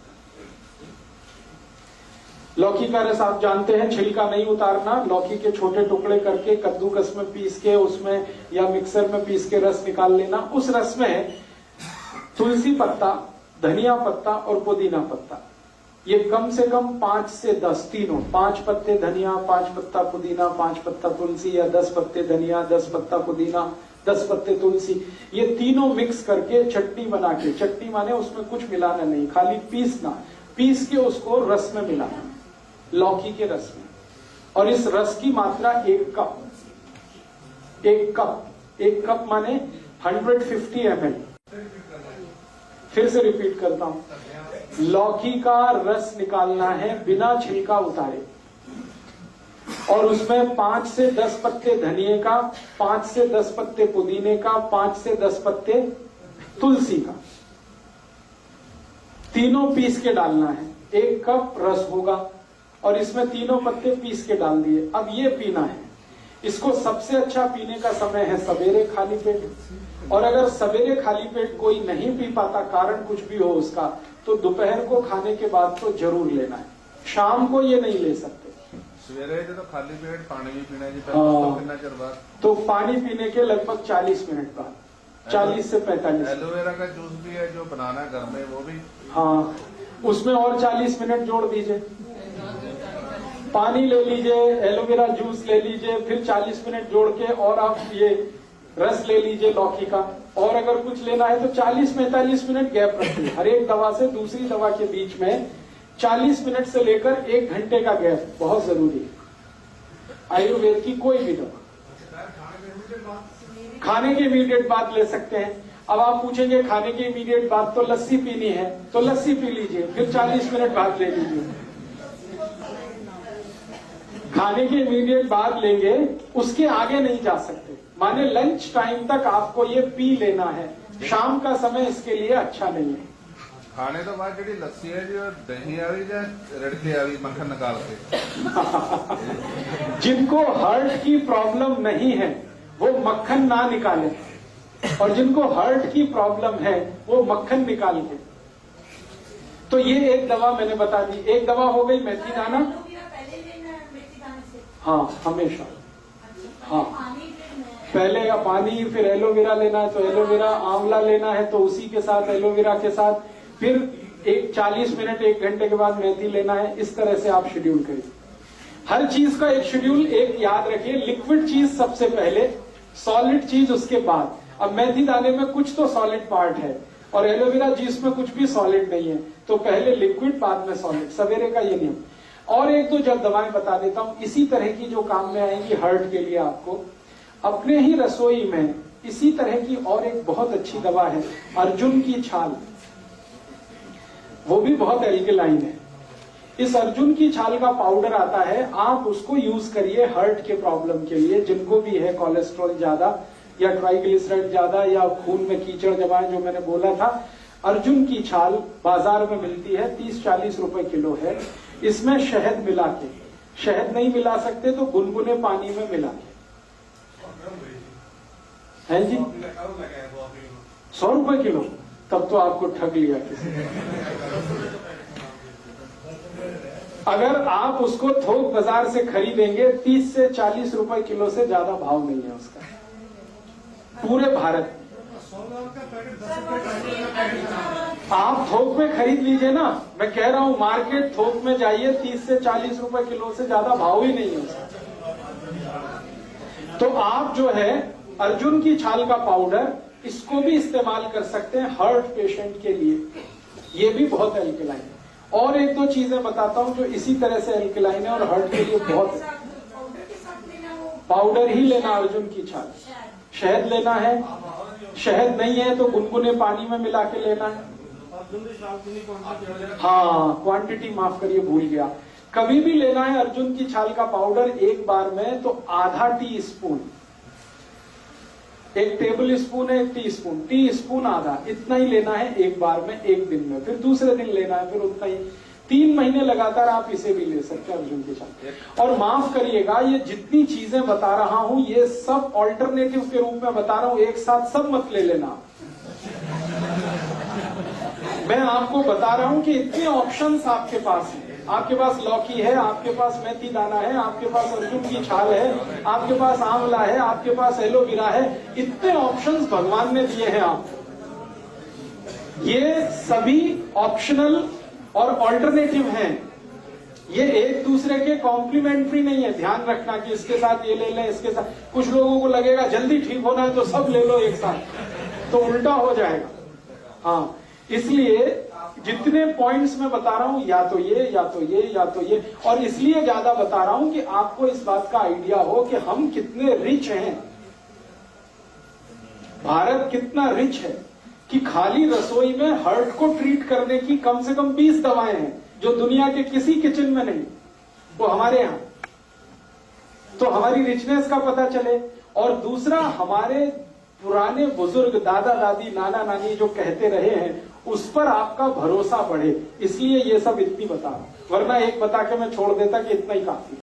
S1: लौकी का रस आप जानते हैं, छिलका नहीं उतारना, लौकी के छोटे टुकड़े करके कद्दूकस में पीस के उसमें या मिक्सर में पीस के रस निकाल लेना। उस रस में तुलसी पत्ता, धनिया पत्ता और पुदीना पत्ता, ये कम से कम 5 से 10 तीनों, 5 पत्ते धनिया, 5 पत्ता पुदीना, 5 पत्ता तुलसी, या 10 पत्ते धनिया, 10 पत्ता पुदीना, 10 पत्ते तुलसी, ये तीनों मिक्स करके चटनी बना के, चटनी माने उसमें कुछ मिलाना नहीं, खाली पीसना, पीस के उसको रस में मिलाना, लौकी के रस में। और इस रस की मात्रा 1 कप, 1 कप माने 150 ml। फिर से रिपीट करता हूं, लौकी का रस निकालना है बिना छिलका उतारे, और उसमें 5 से 10 पत्ते धनिए का, 5 से 10 पत्ते पुदीने का, 5 से 10 पत्ते तुलसी का, तीनों पीस के डालना है। 1 कप रस होगा और इसमें तीनों पत्ते पीस के डाल दिए। अब ये पीना है। इसको सबसे अच्छा पीने का समय है सवेरे खाली पेट, और अगर सवेरे खाली पेट कोई नहीं पी पाता, कारण कुछ भी हो उसका, तो दोपहर को खाने के बाद तो जरूर लेना है, शाम को ये नहीं ले सकते।
S2: सवेरे जो खाली पेट पानी भी पीना जी, कितना चर बाद?
S1: तो पानी पीने के लगभग 40 मिनट बाद, 40 से 45।
S2: एलोवेरा का जूस भी है जो बनाना घर में, वो भी?
S1: हाँ, उसमें और 40 मिनट जोड़ दीजिए। पानी ले लीजिए, एलोवेरा जूस ले लीजिए, फिर 40 मिनट जोड़ के और आप ये रस ले लीजिए लौकी का, और अगर कुछ लेना है तो 40-45 मिनट गैप रखिए। हर एक दवा से दूसरी दवा के बीच में 40 मिनट से लेकर 1 घंटे का गैप बहुत जरूरी है। आयुर्वेद की कोई भी दवा खाने के इमीडिएट बाद ले सकते हैं। अब आप पूछेंगे खाने के इमीडिएट बाद तो लस्सी पीनी है, तो लस्सी पी लीजिए, फिर 40 मिनट बाद ले लीजिए। खाने के इमीडिएट बाद लेंगे, उसके आगे नहीं जा सकते, माने लंच टाइम तक आपको ये पी लेना है। शाम का समय इसके लिए अच्छा नहीं है।
S2: खाने तो बाद जी लस्सी है जो दही आवी या रड़के आवी मक्खन निकाल के?
S1: जिनको हार्ट की प्रॉब्लम नहीं है वो मक्खन ना निकाले, और जिनको हार्ट की प्रॉब्लम है वो मक्खन निकाल के। तो ये एक दवा मैंने बता दी। एक दवा हो गई मेथी दाना। हाँ, हमेशा। हाँ, पहले या पानी, फिर एलोवेरा लेना है तो एलोवेरा, आंवला लेना है तो उसी के साथ एलोवेरा के साथ, फिर 40 मिनट 1 घंटे के बाद मेथी लेना है। इस तरह से आप शेड्यूल करिए। हर चीज का एक शेड्यूल। एक याद रखिए, लिक्विड चीज सबसे पहले, सॉलिड चीज उसके बाद। अब मेथी दाने में कुछ तो सॉलिड पार्ट है और एलोवेरा जूस में कुछ भी सॉलिड नहीं है, तो पहले लिक्विड बाद में सॉलिड, सवेरे का ये नियम। और एक तो जब दवाएं बता देता हूं इसी तरह की जो काम में आएंगी हार्ट के लिए आपको। अपने ही रसोई में इसी तरह की और एक बहुत अच्छी दवा है, अर्जुन की छाल, वो भी बहुत एल्कलाइन है। इस अर्जुन की छाल का पाउडर आता है, आप उसको यूज करिए हार्ट के प्रॉब्लम के लिए, जिनको भी है कोलेस्ट्रॉल ज्यादा या ट्राइग्लिसराइड ज्यादा या खून में कीचड़ जमा है, जो मैंने बोला था। अर्जुन की छाल बाजार में मिलती है, 30-40 रुपए किलो है। इसमें शहद मिला के, शहद नहीं मिला सकते तो गुनगुने पानी में मिला के, है जी, 100 रुपए किलो। तब तो आपको ठग लिया किसी ने। अगर आप उसको थोक बाजार से खरीदेंगे 30 से 40 रुपए किलो से ज्यादा भाव नहीं है उसका पूरे भारत। आप थोक में खरीद लीजिए ना, मैं कह रहा हूं मार्केट थोक में जाइए, 30 से 40 रुपए किलो से ज्यादा भाव ही नहीं है उसका। तो आप जो है अर्जुन की छाल का पाउडर, इसको भी इस्तेमाल कर सकते हैं हार्ट पेशेंट के लिए, ये भी बहुत एल्कलाइन है। और एक दो चीजें बताता हूं जो इसी तरह से एल्कलाइन है और हार्ट के लिए बहुत। पाउडर ही लेना अर्जुन की छाल, शहद लेना है, शहद नहीं है तो गुनगुने पानी में मिला के लेना है। हाँ, क्वांटिटी माफ करिए, भूल गया। कभी भी लेना है अर्जुन की छाल का पाउडर एक बार में तो आधा टी स्पून, 1 टेबल स्पून है 1 टी स्पून आधा, इतना ही लेना है एक बार में, एक दिन में, फिर दूसरे दिन लेना है, फिर उतना ही। 3 महीने लगातार आप इसे भी ले सकते हैं अर्जुन की छाल। और माफ करिएगा, ये जितनी चीजें बता रहा हूं ये सब ऑल्टरनेटिव के रूप में बता रहा हूं, एक साथ सब मत ले लेना। मैं आपको बता रहा हूं कि इतने ऑप्शंस आपके पास हैं। आपके पास लौकी है, आपके पास मेथी दाना है, आपके पास अर्जुन की छाल है, आपके पास आंवला है, आपके पास एलोवेरा है। इतने ऑप्शंस भगवान ने दिए हैं आपको। ये सभी ऑप्शनल और ऑल्टरनेटिव हैं। ये एक दूसरे के कॉम्प्लीमेंट्री नहीं है। ध्यान रखना कि इसके साथ ये ले लें, इसके साथ। कुछ लोगों को लगेगा जल्दी ठीक होना है तो सब ले लो एक साथ, तो उल्टा हो जाएगा। हाँ, इसलिए जितने पॉइंट्स मैं बता रहा हूं, या तो ये या तो ये या तो ये, और इसलिए ज्यादा बता रहा हूं कि आपको इस बात का आइडिया हो कि हम कितने रिच हैं। भारत कितना रिच है कि खाली रसोई में हार्ट को ट्रीट करने की कम से कम 20 दवाएं हैं जो दुनिया के किसी किचन में नहीं, वो हमारे यहां। तो हमारी रिचनेस का पता चले। और दूसरा, हमारे पुराने बुजुर्ग, दादा दादी, नाना नानी जो कहते रहे हैं, उस पर आपका भरोसा बढ़े। इसलिए ये सब इतनी बता रहा हूं, वरना एक बता के मैं छोड़ देता कि इतना ही काफी।